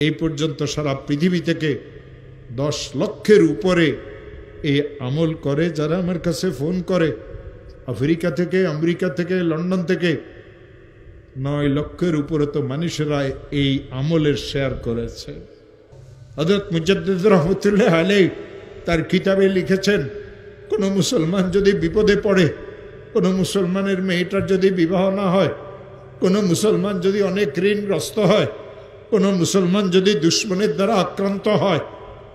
এই পর্যন্ত সারা পৃথিবী থেকে 10 লক্ষের উপরে এই আমল করে যারা আমার কাছে ফোন করে। আফ্রিকা থেকে, আমেরিকা থেকে, লন্ডন থেকে 9 লক্ষের উপরে তো মানুষেরা এই আমলের শেয়ার করেছে। হযরত মুজাদ্দিদ রহমতুল্লাহ আলাইহি তার কিতাবে লিখেছেন, কোন মুসলমান যদি বিপদে পড়ে, কোন মুসলমানের মেয়েটার যদি বিবাহ না হয়, কোন মুসলমান যদি অনেক ঋণগ্রস্ত হয়, কোন মুসলমান যদি দুশ্মনের দ্বারা আক্রান্ত হয়,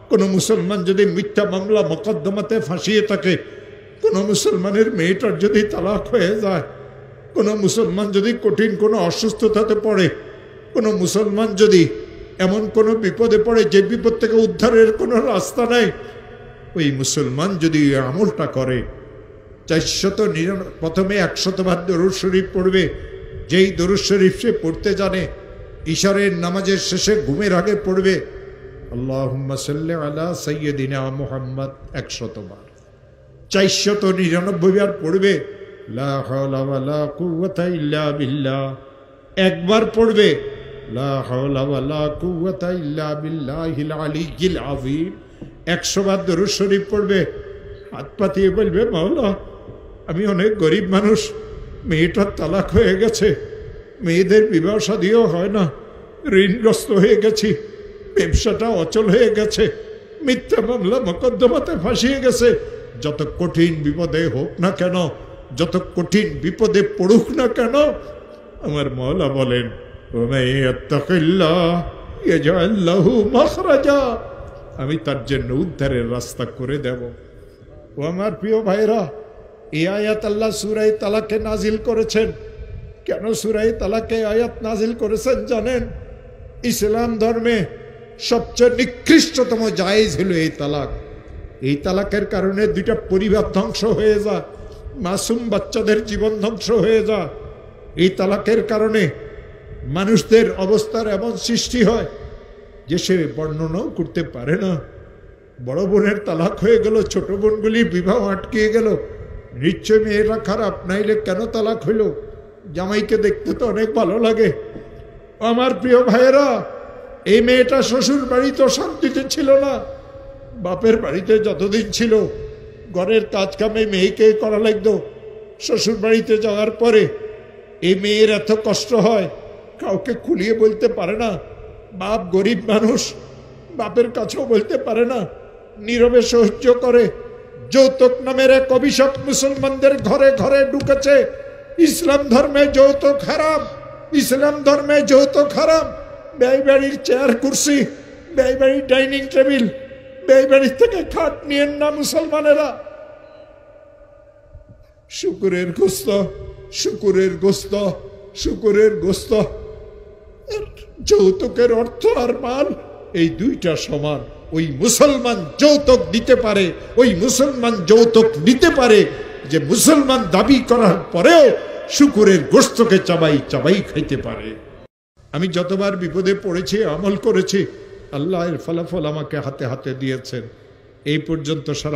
কোন মুসলমান যদি মিথ্যা মামলা মোকদ্দমাতে ফাঁসিয়ে থাকে, কোন মুসলমানের মেয়েটার যদি তালাক হয়ে যায়, কোন মুসলমান যদি কঠিন কোনো অসুস্থতাতে পড়ে, কোন মুসলমান যদি এমন কোনো বিপদে পড়ে যে বিপদ থেকে উদ্ধারের কোনো রাস্তা নাই, ওই মুসলমান যদি আমলটা করে 499 প্রথমে 100 বার দরুদ শরীফ পড়বে। যেই দরুদ শরীফ সে পড়তে জানে, ইশারের নামাজের শেষে ঘুমের আগে পড়বে আল্লাহুম্মা সাল্লি আলা সাইয়্যিদিনা মুহাম্মদ 100 বার। 499 বার পড়বে লা হাওলা ওয়ালা কুওয়াতা ইল্লা বিল্লাহ। একবার পড়বে লা হাওলা ওয়ালা কুওয়াতা ইল্লা বিল্লাহিল আলিয়্যিল আযীম। 100 বার দরুদ শরীফ পড়বে, হাত পাতিয়ে বলবে মাওলা আমি অনেক গরিব মানুষ, মেয়েটার তালাক হয়ে গেছে, মেয়েদের বিবাহ শাদীও হয় না, ঋণগ্রস্ত হয়ে গেছি, ব্যবসাটা অচল হয়ে গেছে, মিথ্যা মামলা মোকদ্দমাতে ফাঁসিয়ে গেছে। যত কঠিন বিপদে হোক না কেন, যত কঠিন বিপদে পড়ুক না কেন, আমার মওলা বলেন আমি তার জন্য উদ্ধারের রাস্তা করে দেব। ও আমার প্রিয় ভাইরা, এই আয়াত আল্লাহ সূরা তালাকে নাজিল করেছেন। কেন সূরা তালাকে আয়াত নাজিল করেছেন জানেন? ইসলাম ধর্মে সবচেয়ে নিকৃষ্টতম জায়েজ হলো এই তালাক। এই তালাকের কারণে 2টা পরিবার ধ্বংস হয়ে যায়, মাসুম বাচ্চাদের জীবন ধ্বংস হয়ে যায়। এই তালাকের কারণে মানুষদের অবস্থার এমন সৃষ্টি হয় যে সে বর্ণনাও করতে পারে না। বড় বোনের তালাক হয়ে গেল, ছোট বোনগুলির বিবাহ আটকে গেল। নিশ্চয় মেয়েরা খারাপ, নাইলে কেন তালাক হইল? জামাইকে দেখতে তো অনেক ভালো লাগে। আমার প্রিয় ভাইয়েরা, এই মেয়েটা শ্বশুর বাড়িতে শান্তিতে ছিল না, বাপের বাড়িতে যতদিন ছিল ঘরের কাজ কামে মেয়েকে করা লাগতো। শ্বশুর বাড়িতে যাওয়ার পরে এই মেয়ের এত কষ্ট হয়, কাউকে খুলিয়ে বলতে পারে না। বাপ গরিব মানুষ, বাপের কাছেও বলতে পারে না, নীরবে সহ্য করে। যৌতুক নামের এক অভিশাপ মুসলমানদের ঘরে ঘরে ঢুকেছে। ইসলাম ধর্মে যৌতুক হারাম, ইসলাম ধর্মে যৌতুক হারাম। ব্যয়বাড়ির চেয়ার কুর্সি, ব্যয়বাড়ির ডাইনিং টেবিল, ব্যয়বাড়ির থেকে খাট নিয়েন না মুসলমানেরা। শুকুরের গোস্ত, শুকুরের গোস্ত, শুকুরের গোস্ত। যৌতুকের অর্থ আর মাল এই 2টা সমান। ওই মুসলমান যৌতুক দিতে পারে, ওই মুসলমান যৌতুক নিতে পারে যে মুসলমান দাবি করার পরেও শুকুরের গোস্তকে চাবাই চাবাই খাইতে পারে। আমি যতবার বিপদে পড়েছি, আমল করেছি, আল্লাহ এর ফলাফল আমাকে হাতে হাতে দিয়েছেন। এই পর্যন্ত সারা